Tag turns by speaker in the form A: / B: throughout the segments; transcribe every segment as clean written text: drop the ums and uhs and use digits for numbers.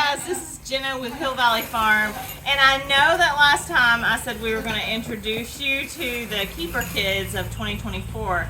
A: guys, this is Jenna with Hill Valley Farm, and I know that last time I said we were going to introduce you to the keeper kids of 2024,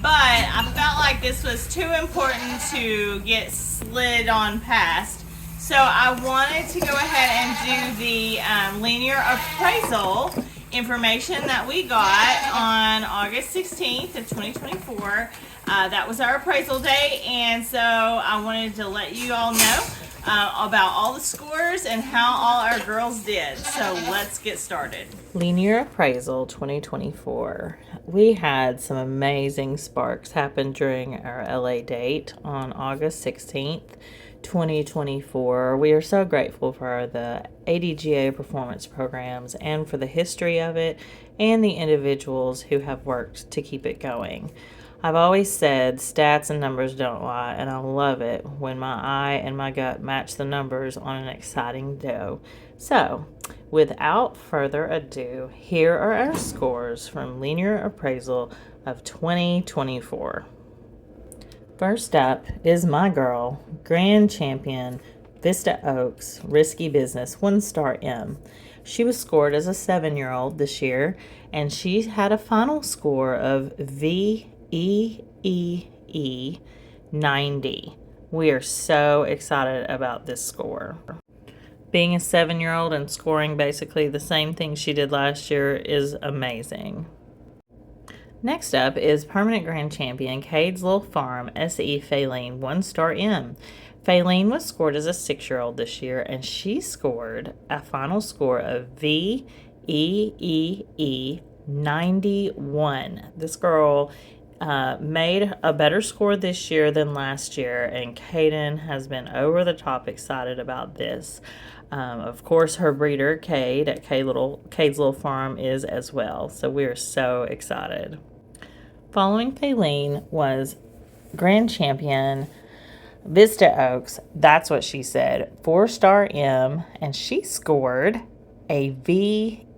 A: but I felt like this was too important to get slid on past. So I wanted to go ahead and do the linear appraisal information that we got on August 16th of 2024. That was our appraisal day, and so I wanted to let you all know about all the scores and how all our girls did. So let's get started.
B: Linear Appraisal 2024. We had some amazing sparks happen during our LA date on August 16th, 2024. We are so grateful for the ADGA performance programs and for the history of it and the individuals who have worked to keep it going. I've always said stats and numbers don't lie, and I love it when my eye and my gut match the numbers on an exciting doe. So, without further ado, here are our scores from Linear Appraisal of 2024. First up is my girl, Grand Champion, Vista Oaks, Risky Business, 1-star M. She was scored as a 7-year-old this year, and she had a final score of VEEE 90. We are so excited about this score. Being a 7-year-old and scoring basically the same thing she did last year is amazing. Next up is Permanent Grand Champion Cadesville Farm SE Faylene, 1-star M. Faylene was scored as a 6-year-old this year, and she scored a final score of VEEE 91. This girl made a better score this year than last year, and Caden has been over the top excited about this. Of course, her breeder, Cade, at Cade's Little Farm is as well, so we are so excited. Following Faylene was Grand Champion Vista Oaks, that's what she said, 4-star M, and she scored a VEEE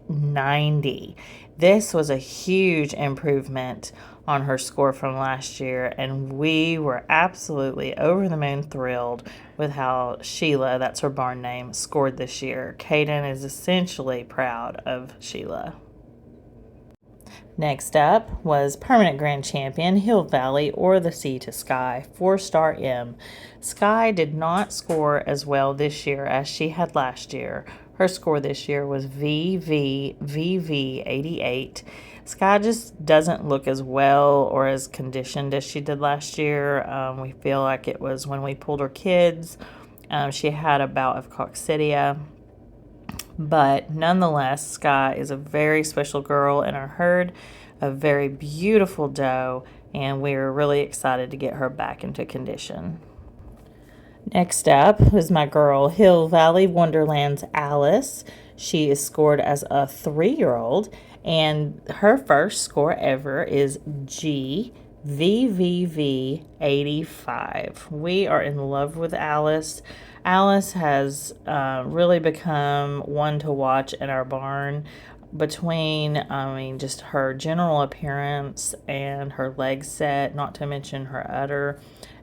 B: 90. This was a huge improvement on her score from last year, and we were absolutely over the moon thrilled with how Sheila, that's her barn name, scored this year. Caden is essentially proud of Sheila. Next up was Permanent Grand Champion Hill Valley or the Sea to Sky, 4-star M. Sky did not score as well this year as she had last year. Her score this year was VVVV 88. Sky just doesn't look as well or as conditioned as she did last year. We feel like it was when we pulled her kids. She had a bout of coccidia. But nonetheless, Sky is a very special girl in our herd, a very beautiful doe, and we're really excited to get her back into condition. Next up is my girl, Hill Valley Wonderland's Alice. She is scored as a 3-year-old, and her first score ever is GVVV 85. We are in love with Alice. Alice has really become one to watch in our barn between, just her general appearance and her leg set, not to mention her udder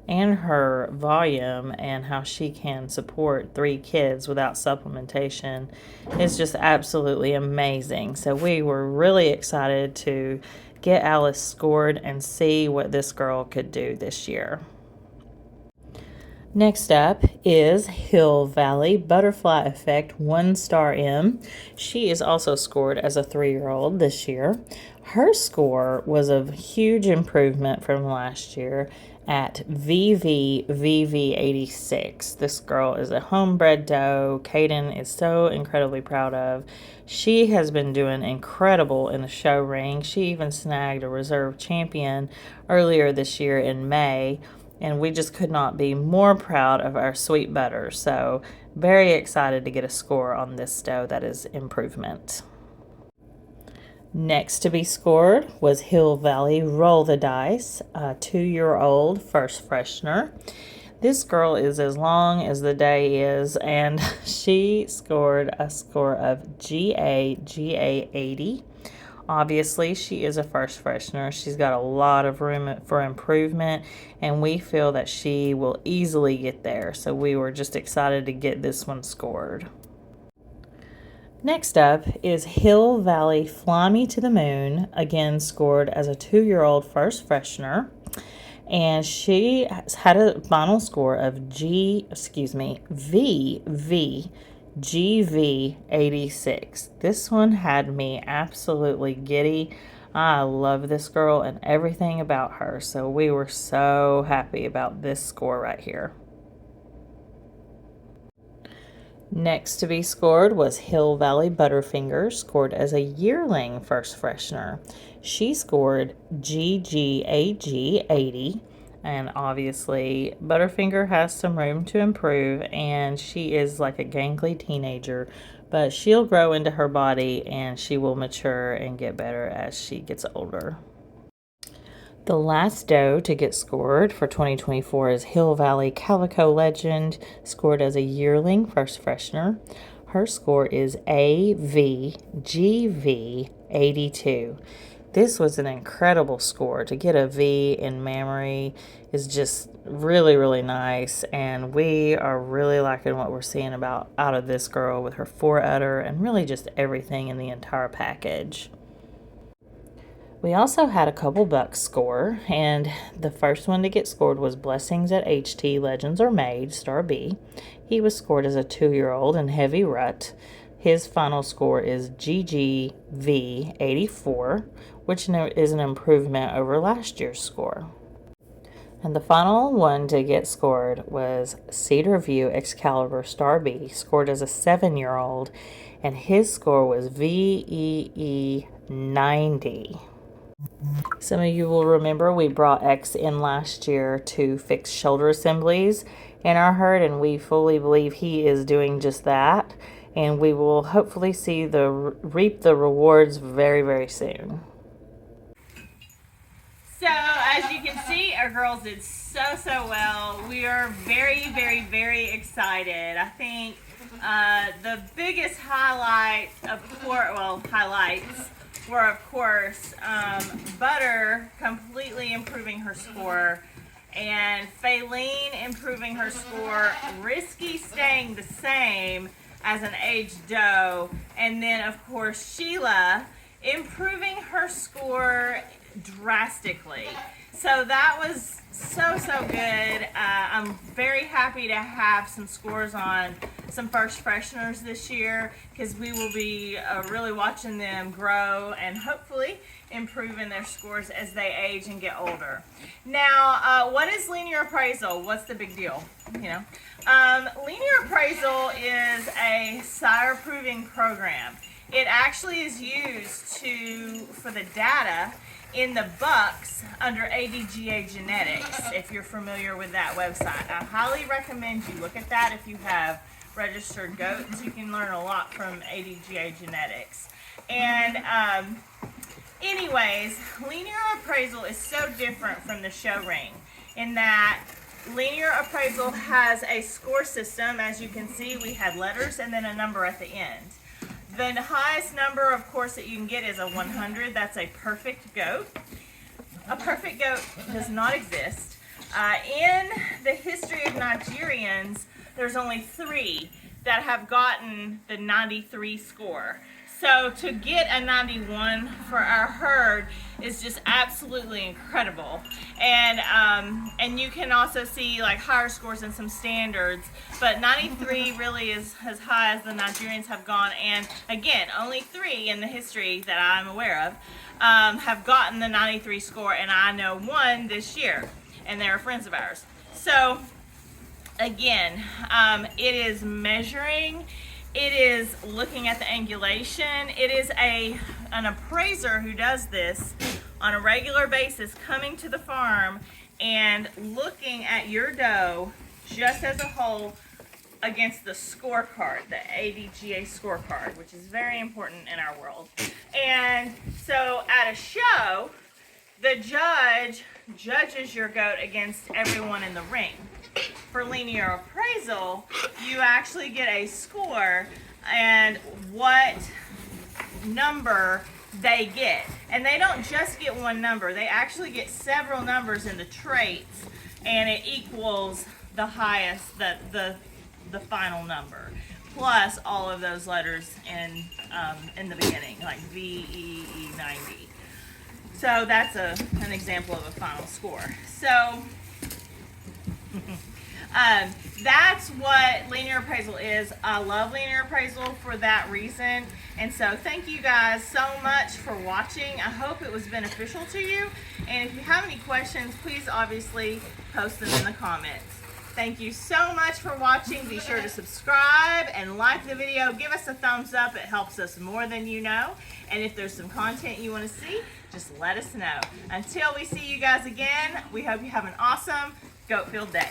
B: and her volume and how she can support 3 kids without supplementation is just absolutely amazing. So we were really excited to get Alice scored and see what this girl could do this year. Next up is Hill Valley Butterfly Effect 1-star M. She is also scored as a 3-year-old this year. Her score was a huge improvement from last year at VVVV 86. This girl is a homebred doe Caden is so incredibly proud of. She has been doing incredible in the show ring. She even snagged a reserve champion earlier this year in May. And we just could not be more proud of our sweet butter. So very excited to get a score on this doe that is improvement. Next to be scored was Hill Valley Roll the Dice, a 2-year-old first freshener. This girl is as long as the day is, and she scored a score of GA 80. Obviously, she is a first freshener. She's got a lot of room for improvement, and we feel that she will easily get there. So we were just excited to get this one scored. Next up is Hill Valley Fly Me to the Moon, again scored as a 2-year-old first freshener. And she has had a final score of VV 86. This one had me absolutely giddy. I love this girl and everything about her, so we were so happy about this score right here. Next to be scored was Hill Valley Butterfinger, scored as a yearling first freshener. She scored GGAG 80, and obviously Butterfinger has some room to improve, and she is like a gangly teenager, but she'll grow into her body and she will mature and get better as she gets older. The last doe to get scored for 2024 is Hill Valley Calico Legend, scored as a yearling first freshener. Her score is AVGV 82. This was an incredible score. To get a V in mammary is just really, really nice, and we are really liking what we're seeing out of this girl with her foreudder and really just everything in the entire package. We also had a couple bucks score, and the first one to get scored was Blessings at HT Legends Are Made, Star B. He was scored as a 2-year-old in heavy rut. His final score is GGV 84, which is an improvement over last year's score. And the final one to get scored was Cedar View Excalibur Star B, scored as a 7-year-old, and his score was VEE 90. Some of you will remember we brought X in last year to fix shoulder assemblies in our herd, and we fully believe he is doing just that, and we will hopefully see reap the rewards very, very soon.
A: So as you can see, our girls did so well. We are very, very, very excited. I think the biggest highlights were, of course, Butter completely improving her score, and Faylene improving her score, Risky staying the same as an aged doe, and then, of course, Sheila improving her score drastically. So that was so good. I'm very happy to have some scores on some first fresheners this year, because we will be really watching them grow and hopefully improving their scores as they age and get older. Now, what is linear appraisal? What's the big deal? Linear appraisal is a sire proving program. It actually is used for the data in the bucks under ADGA Genetics, if you're familiar with that website. I highly recommend you look at that if you have registered goats. You can learn a lot from ADGA Genetics. And anyways, linear appraisal is so different from the show ring in that linear appraisal has a score system. As you can see, we had letters and then a number at the end. The highest number, of course, that you can get is a 100. That's a perfect goat. A perfect goat does not exist. In the history of Nigerians, there's only 3 that have gotten the 93 score. So to get a 91 for our herd is just absolutely incredible. And you can also see like higher scores in some standards, but 93 really is as high as the Nigerians have gone. And again, only 3 in the history that I'm aware of have gotten the 93 score, and I know 1 this year, and they're friends of ours. So again, it is measuring. It is looking at the angulation. It is an appraiser who does this on a regular basis, coming to the farm and looking at your doe just as a whole against the scorecard, the ADGA scorecard, which is very important in our world. And so at a show, the judge judges your goat against everyone in the ring. For linear appraisal, you actually get a score, and what number they get. And they don't just get one number, they actually get several numbers in the traits, and it equals the highest, the final number, plus all of those letters in the beginning, like V, E, E, 90. So that's an example of a final score. So that's what linear appraisal is. I love linear appraisal for that reason. And so thank you guys so much for watching. I hope it was beneficial to you. And if you have any questions, please obviously post them in the comments. Thank you so much for watching. Be sure to subscribe and like the video. Give us a thumbs up. It helps us more than you know. And if there's some content you want to see, just let us know. Until we see you guys again, we hope you have an awesome goat field day.